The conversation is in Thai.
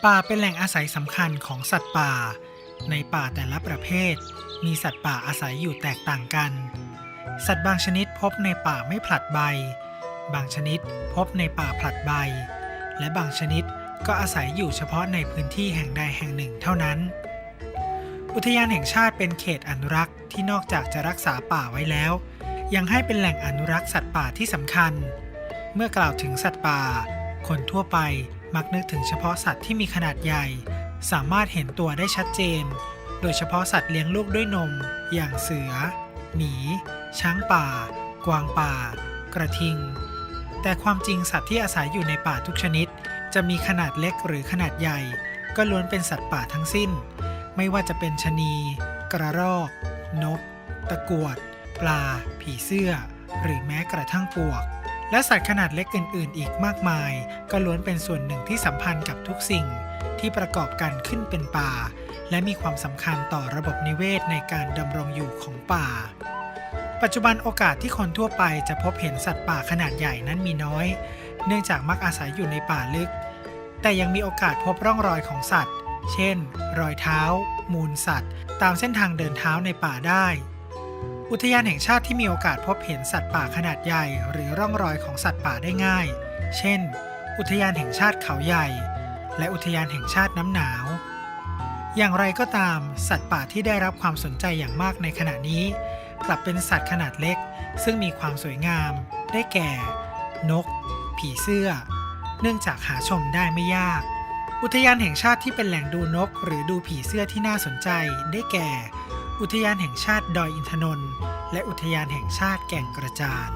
ป่าเป็นแหล่งอาศัยสำคัญของสัตว์ป่าในป่าแต่ละประเภทมีสัตว์ป่าอาศัยอยู่แตกต่างกันสัตว์บางชนิดพบในป่าไม่ผลัดใบบางชนิดพบในป่าผลัดใบและบางชนิดก็อาศัยอยู่เฉพาะในพื้นที่แห่งใดแห่งหนึ่งเท่านั้นอุทยานแห่งชาติเป็นเขตอนุรักษ์ที่นอกจากจะรักษาป่าไว้แล้วยังให้เป็นแหล่งอนุรักษ์สัตว์ป่าที่สำคัญเมื่อกล่าวถึงสัตว์ป่าคนทั่วไปมักนึกถึงเฉพาะสัตว์ที่มีขนาดใหญ่สามารถเห็นตัวได้ชัดเจนโดยเฉพาะสัตว์เลี้ยงลูกด้วยนมอย่างเสือหมีช้างป่ากวางป่ากระทิงแต่ความจริงสัตว์ที่อาศัยอยู่ในป่าทุกชนิดจะมีขนาดเล็กหรือขนาดใหญ่ก็ล้วนเป็นสัตว์ป่าทั้งสิ้นไม่ว่าจะเป็นชะนีกระรอกนกตะกรวดปลาผีเสื้อหรือแม้กระทั่งปวกและสัตว์ขนาดเล็กอื่นๆอีกมากมายก็ล้วนเป็นส่วนหนึ่งที่สัมพันธ์กับทุกสิ่งที่ประกอบกันขึ้นเป็นป่าและมีความสำคัญต่อระบบนิเวศในการดำรงอยู่ของป่าปัจจุบันโอกาสที่คนทั่วไปจะพบเห็นสัตว์ป่าขนาดใหญ่นั้นมีน้อยเนื่องจากมักอาศัยอยู่ในป่าลึกแต่ยังมีโอกาสพบร่องรอยของสัตว์เช่นรอยเท้ามูลสัตว์ตามเส้นทางเดินเท้าในป่าได้อุทยานแห่งชาติที่มีโอกาสพบเห็นสัตว์ป่าขนาดใหญ่หรือร่องรอยของสัตว์ป่าได้ง่ายเช่นอุทยานแห่งชาติเขาใหญ่และอุทยานแห่งชาติน้ำหนาวอย่างไรก็ตามสัตว์ป่าที่ได้รับความสนใจอย่างมากในขณะนี้กลับเป็นสัตว์ขนาดเล็กซึ่งมีความสวยงามได้แก่นกผีเสื้อเนื่องจากหาชมได้ไม่ยากอุทยานแห่งชาติที่เป็นแหล่งดูนกหรือดูผีเสื้อที่น่าสนใจได้แก่อุทยานแห่งชาติดอยอินทนนท์และอุทยานแห่งชาติแก่งกระจาน